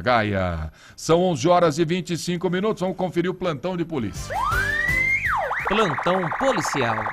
Gaia. São 11 horas e 25 minutos. Vamos conferir o plantão de polícia. Plantão policial.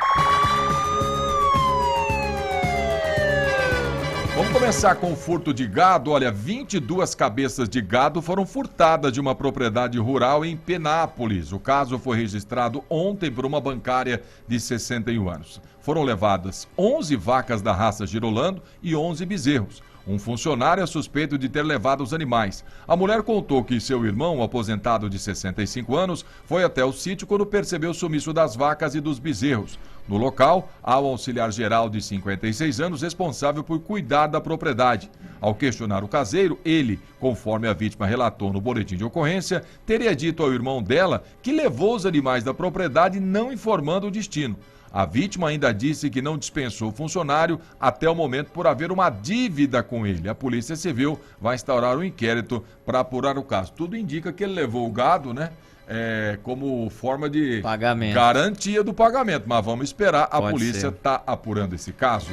Vamos começar com o furto de gado. Olha, 22 cabeças de gado foram furtadas de uma propriedade rural em Penápolis. O caso foi registrado ontem por uma bancária de 61 anos. Foram levadas 11 vacas da raça Girolando e 11 bezerros. Um funcionário é suspeito de ter levado os animais. A mulher contou que seu irmão, um aposentado de 65 anos, foi até o sítio quando percebeu o sumiço das vacas e dos bezerros. No local, há o auxiliar geral de 56 anos responsável por cuidar da propriedade. Ao questionar o caseiro, ele, conforme a vítima relatou no boletim de ocorrência, teria dito ao irmão dela que levou os animais da propriedade não informando o destino. A vítima ainda disse que não dispensou o funcionário até o momento por haver uma dívida com ele. A Polícia Civil vai instaurar um inquérito para apurar o caso. Tudo indica que ele levou o gado, né? Como forma de pagamento. Garantia do pagamento, mas vamos esperar, a Pode polícia está apurando esse caso.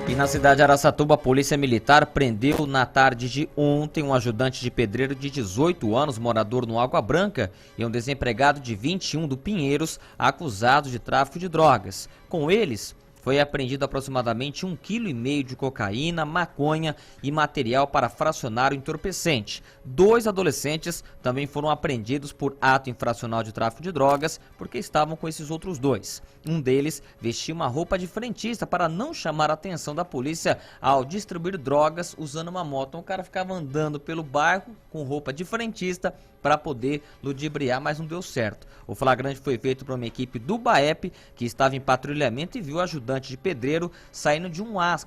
E na cidade de Araçatuba, a Polícia Militar prendeu na tarde de ontem um ajudante de pedreiro de 18 anos, morador no Água Branca, e um desempregado de 21 do Pinheiros, acusados de tráfico de drogas. Com eles, foi apreendido aproximadamente 1,5 kg de cocaína, maconha e material para fracionar o entorpecente. 2 adolescentes também foram apreendidos por ato infracional de tráfico de drogas, porque estavam com esses outros 2. Um deles vestia uma roupa de frentista para não chamar a atenção da polícia ao distribuir drogas usando uma moto. Então, o cara ficava andando pelo bairro com roupa de frentista para poder ludibriar, mas não deu certo. O flagrante foi feito por uma equipe do BAEP, que estava em patrulhamento e viu o ajudante de pedreiro saindo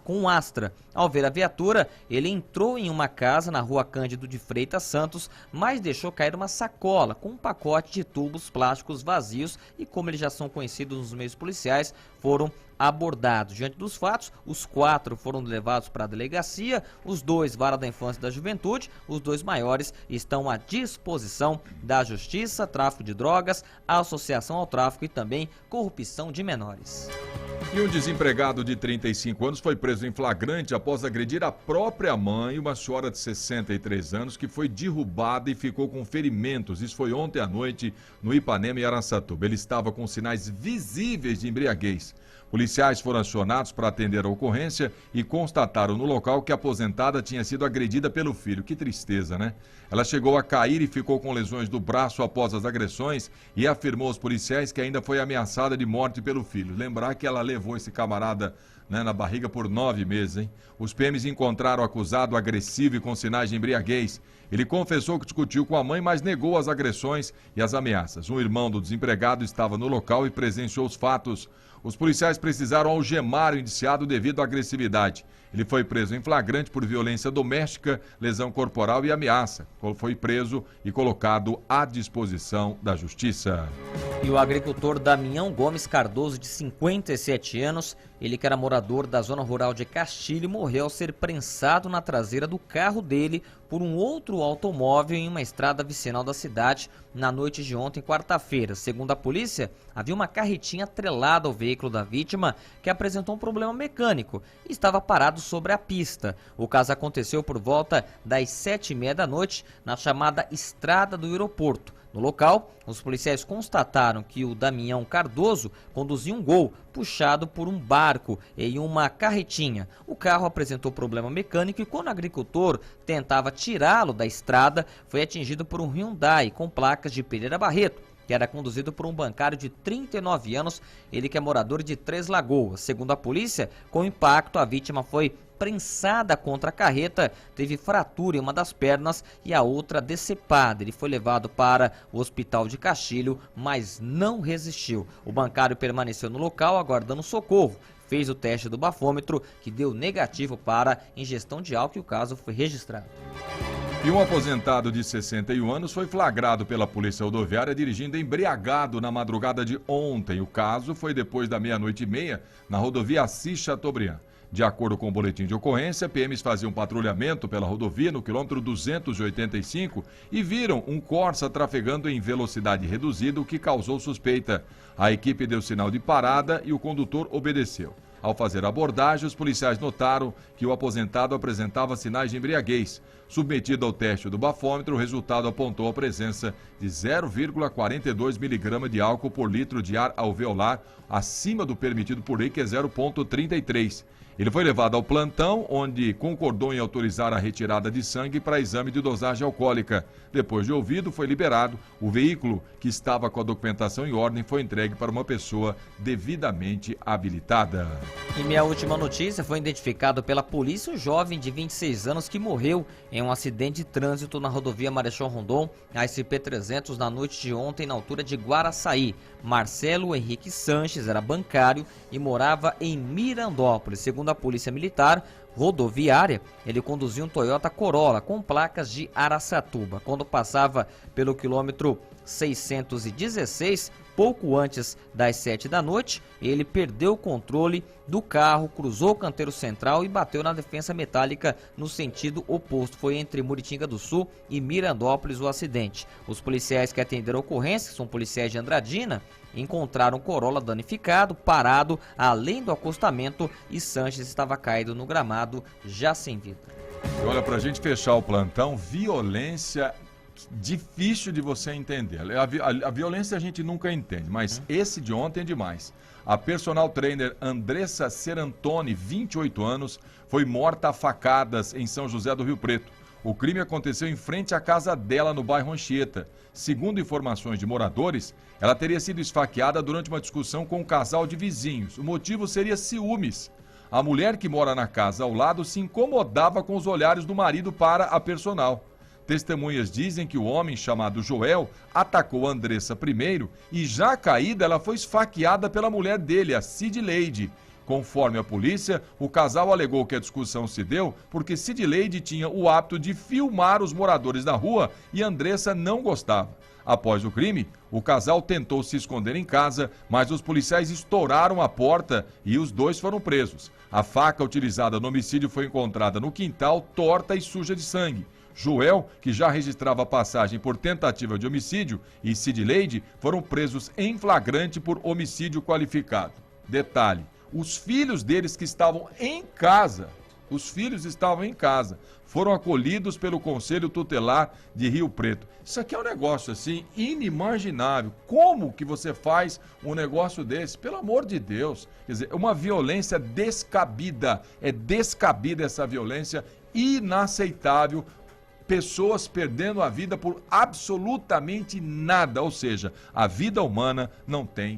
com um Astra. Ao ver a viatura, ele entrou em uma casa na rua Cândido de Freitas Santos, mas deixou cair uma sacola com um pacote de tubos plásticos vazios e, como eles já são conhecidos nos meios policiais, foram abordados. Diante dos fatos, os 4 foram levados para a delegacia, os 2 vara da infância e da juventude, os 2 maiores estão à disposição da justiça, tráfico de drogas, associação ao tráfico e também corrupção de menores. E um desempregado de 35 anos foi preso em flagrante após agredir a própria mãe, uma senhora de 63 anos, que foi derrubada e ficou com ferimentos. Isso foi ontem à noite no Ipanema e Araçatuba. Ele estava com sinais visíveis de embriaguez. Policiais foram acionados para atender a ocorrência e constataram no local que a aposentada tinha sido agredida pelo filho. Que tristeza, né? Ela chegou a cair e ficou com lesões do braço após as agressões e afirmou aos policiais que ainda foi ameaçada de morte pelo filho. Lembrar que ela levou esse camarada, né, na barriga por 9 meses, hein? Os PMs encontraram o acusado agressivo e com sinais de embriaguez. Ele confessou que discutiu com a mãe, mas negou as agressões e as ameaças. Um irmão do desempregado estava no local e presenciou os fatos. Os policiais precisaram algemar o indiciado devido à agressividade. Ele foi preso em flagrante por violência doméstica, lesão corporal e ameaça. Foi preso e colocado à disposição da justiça. E o agricultor Damião Gomes Cardoso, de 57 anos, ele que era morador da zona rural de Castilho, morreu ao ser prensado na traseira do carro dele por um outro automóvel em uma estrada vicinal da cidade na noite de ontem, quarta-feira. Segundo a polícia, havia uma carretinha atrelada ao veículo da vítima que apresentou um problema mecânico e estava parado sobre a pista. O caso aconteceu por volta das 7h30 da noite na chamada Estrada do Aeroporto. No local, os policiais constataram que o Damião Cardoso conduzia um Gol puxado por um barco em uma carretinha. O carro apresentou problema mecânico e quando o agricultor tentava tirá-lo da estrada, foi atingido por um Hyundai com placas de Pereira Barreto, que era conduzido por um bancário de 39 anos, ele que é morador de Três Lagoas. Segundo a polícia, com o impacto, a vítima foi prensada contra a carreta, teve fratura em uma das pernas e a outra decepada. Ele foi levado para o hospital de Castilho, mas não resistiu. O bancário permaneceu no local aguardando socorro. Fez o teste do bafômetro, que deu negativo para ingestão de álcool e o caso foi registrado. E um aposentado de 61 anos foi flagrado pela Polícia Rodoviária dirigindo embriagado na madrugada de ontem. O caso foi depois da 00h30 na rodovia Assis Chateaubriand. De acordo com o boletim de ocorrência, PMs faziam patrulhamento pela rodovia no quilômetro 285 e viram um Corsa trafegando em velocidade reduzida, o que causou suspeita. A equipe deu sinal de parada e o condutor obedeceu. Ao fazer a abordagem, os policiais notaram que o aposentado apresentava sinais de embriaguez. Submetido ao teste do bafômetro, o resultado apontou a presença de 0,42 miligrama de álcool por litro de ar alveolar, acima do permitido por lei, que é 0,33. Ele foi levado ao plantão, onde concordou em autorizar a retirada de sangue para exame de dosagem alcoólica. Depois de ouvido, foi liberado. O veículo, que estava com a documentação em ordem, foi entregue para uma pessoa devidamente habilitada. E minha última notícia: foi identificado pela polícia um jovem de 26 anos que morreu em um acidente de trânsito na rodovia Marechal Rondon, SP-300, na noite de ontem, na altura de Guaraçaí. Marcelo Henrique Sanches era bancário e morava em Mirandópolis. Segundo a Polícia Militar Rodoviária, ele conduzia um Toyota Corolla com placas de Araçatuba. Quando passava pelo quilômetro 616, pouco antes das 7 da noite, ele perdeu o controle do carro, cruzou o canteiro central e bateu na defensa metálica no sentido oposto. Foi entre Muritinga do Sul e Mirandópolis o acidente. Os policiais que atenderam a ocorrência, que são policiais de Andradina, encontraram o Corolla danificado, parado além do acostamento, e Sanches estava caído no gramado, já sem vida. E olha, pra gente fechar o plantão, violência difícil de você entender. A violência a gente nunca entende, mas esse de ontem é demais. A personal trainer Andressa Serantoni, 28 anos, foi morta a facadas em São José do Rio Preto. O crime aconteceu em frente à casa dela, no bairro Anchieta. Segundo informações de moradores, ela teria sido esfaqueada durante uma discussão com um casal de vizinhos. O motivo seria ciúmes. A mulher, que mora na casa ao lado, se incomodava com os olhares do marido para a personal. Testemunhas dizem que o homem, chamado Joel, atacou a Andressa primeiro e, já caída, ela foi esfaqueada pela mulher dele, a Cidileide. Conforme a polícia, o casal alegou que a discussão se deu porque Cidileide tinha o hábito de filmar os moradores na rua e Andressa não gostava. Após o crime, o casal tentou se esconder em casa, mas os policiais estouraram a porta e os dois foram presos. A faca utilizada no homicídio foi encontrada no quintal, torta e suja de sangue. Joel, que já registrava passagem por tentativa de homicídio, e Cidileide foram presos em flagrante por homicídio qualificado. Detalhe: os filhos deles, que estavam em casa, foram acolhidos pelo Conselho Tutelar de Rio Preto. Isso aqui é um negócio assim inimaginável. Como que você faz um negócio desse? Pelo amor de Deus. Quer dizer, uma violência descabida. É descabida essa violência, inaceitável. Pessoas perdendo a vida por absolutamente nada. Ou seja, a vida humana não tem